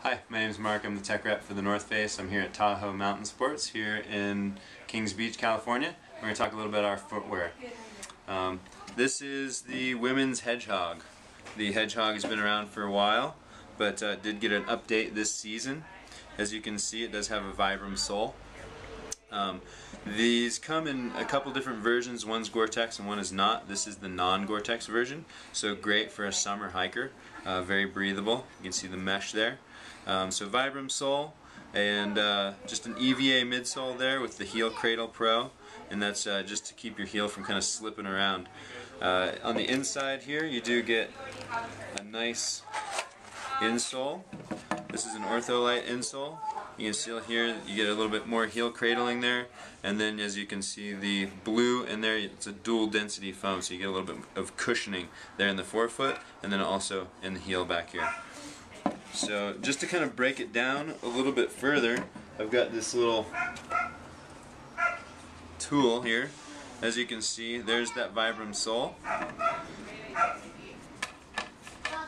Hi, my name is Mark. I'm the tech rep for the North Face. I'm here at Tahoe Mountain Sports here in Kings Beach, California. We're going to talk a little bit about our footwear. This is the women's Hedgehog. The Hedgehog has been around for a while, but did get an update this season. As you can see, it does have a Vibram sole. These come in a couple different versions. One's Gore-Tex and one is not. This is the non-Gore-Tex version, so great for a summer hiker. Very breathable. You can see the mesh there. So Vibram sole and just an EVA midsole there with the Heel Cradle Pro, and that's just to keep your heel from kind of slipping around. On the inside here you do get a nice insole. This is an Ortholite insole. You can see here you get a little bit more heel cradling there, and then as you can see the blue in there, it's a dual density foam, so you get a little bit of cushioning there in the forefoot and then also in the heel back here. So just to kind of break it down a little bit further, I've got this little tool here. As you can see, there's that Vibram sole.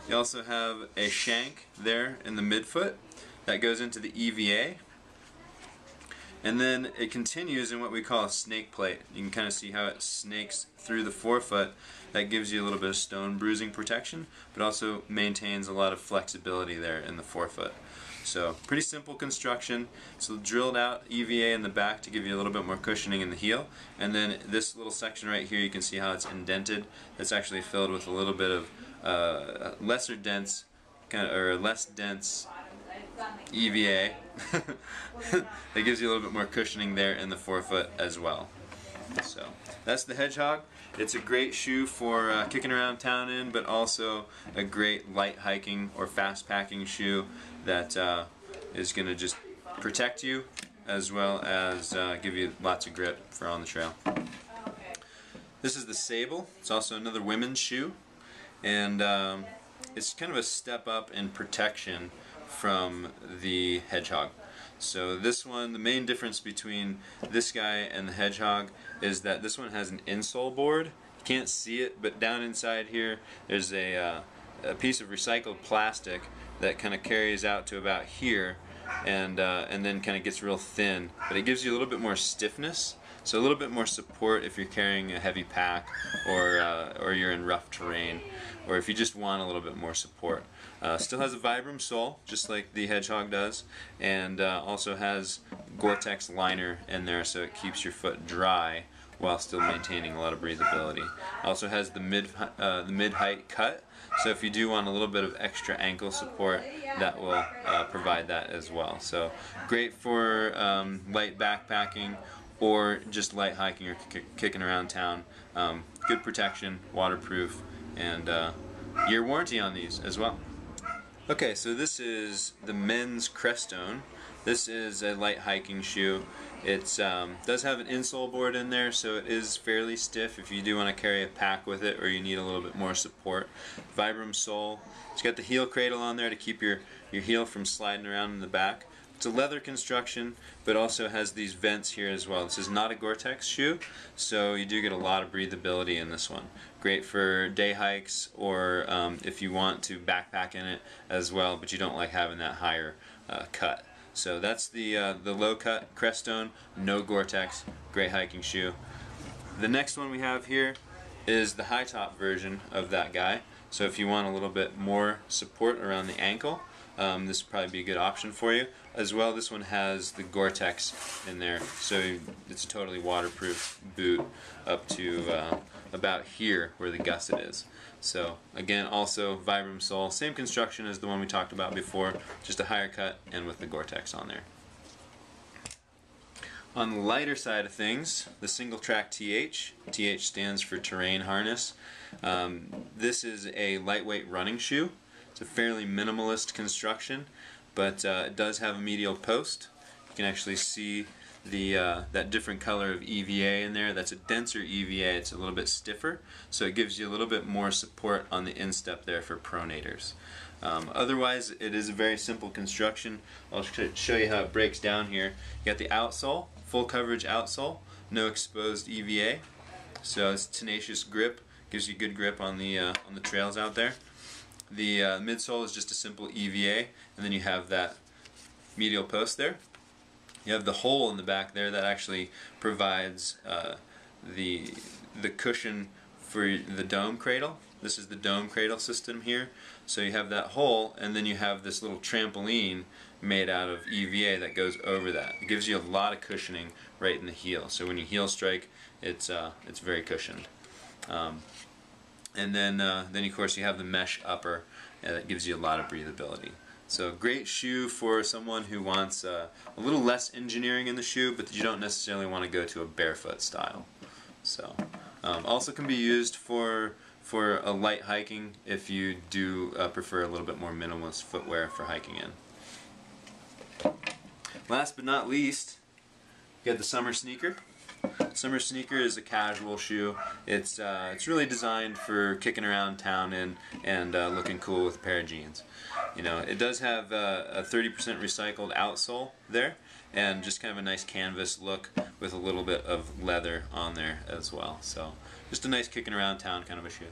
You also have a shank there in the midfoot that goes into the EVA, and then it continues in what we call a snake plate. You can kind of see how it snakes through the forefoot. That gives you a little bit of stone bruising protection, but also maintains a lot of flexibility there in the forefoot. So pretty simple construction. So drilled out EVA in the back to give you a little bit more cushioning in the heel, and then this little section right here, you can see how it's indented. It's actually filled with a little bit of less dense EVA that gives you a little bit more cushioning there in the forefoot as well. So that's the Hedgehog. It's a great shoe for kicking around town in, but also a great light hiking or fast packing shoe that is going to just protect you as well as give you lots of grip for on the trail. This is the Sable. It's also another women's shoe, and it's kind of a step up in protection from the Hedgehog. So this one, the main difference between this guy and the Hedgehog is that this one has an insole board. You can't see it, but down inside here there's a piece of recycled plastic that kind of carries out to about here, and then kind of gets real thin, but it gives you a little bit more stiffness, so a little bit more support if you're carrying a heavy pack or you're in rough terrain, or if you just want a little bit more support. Still has a Vibram sole, just like the Hedgehog does, and also has Gore-Tex liner in there so it keeps your foot dry while still maintaining a lot of breathability. Also has the mid-height cut, so if you do want a little bit of extra ankle support, that will provide that as well. So great for light backpacking or just light hiking or kicking around town. Good protection, waterproof, and year warranty on these as well. Okay, so this is the men's Crestone. This is a light hiking shoe. It does have an insole board in there, so it is fairly stiff if you do want to carry a pack with it or you need a little bit more support. Vibram sole. It's got the heel cradle on there to keep your heel from sliding around in the back. It's a leather construction, but also has these vents here as well. This is not a Gore-Tex shoe, so you do get a lot of breathability in this one. Great for day hikes, or if you want to backpack in it as well, but you don't like having that higher cut. So that's the low cut Crestone, no Gore-Tex, great hiking shoe. The next one we have here is the high top version of that guy. So if you want a little bit more support around the ankle, this would probably be a good option for you. As well, this one has the Gore-Tex in there, so it's a totally waterproof boot up to about here where the gusset is. So again, also Vibram sole, same construction as the one we talked about before, just a higher cut and with the Gore-Tex on there. On the lighter side of things, the Single Track TH. TH stands for Terrain Harness. This is a lightweight running shoe. It's a fairly minimalist construction, but it does have a medial post. You can actually see that different color of EVA in there. That's a denser EVA. It's a little bit stiffer, so it gives you a little bit more support on the instep there for pronators. Otherwise, it is a very simple construction. I'll show you how it breaks down here. You got the outsole, full coverage outsole, no exposed EVA, so it's tenacious grip, gives you good grip on the trails out there. The midsole is just a simple EVA, and then you have that medial post there. You have the hole in the back there that actually provides the cushion for the dome cradle. This is the dome cradle system here. So you have that hole, and then you have this little trampoline made out of EVA that goes over that. It gives you a lot of cushioning right in the heel. So when you heel strike, it's very cushioned. And then of course you have the mesh upper that gives you a lot of breathability. So great shoe for someone who wants a little less engineering in the shoe, but you don't necessarily want to go to a barefoot style. So also can be used for a light hiking if you do prefer a little bit more minimalist footwear for hiking in. Last but not least, you got the summer sneaker. Summer sneaker is a casual shoe. It's really designed for kicking around town in and looking cool with a pair of jeans. You know, it does have a 30% recycled outsole there, and just kind of a nice canvas look with a little bit of leather on there as well. So just a nice kicking around town kind of a shoe.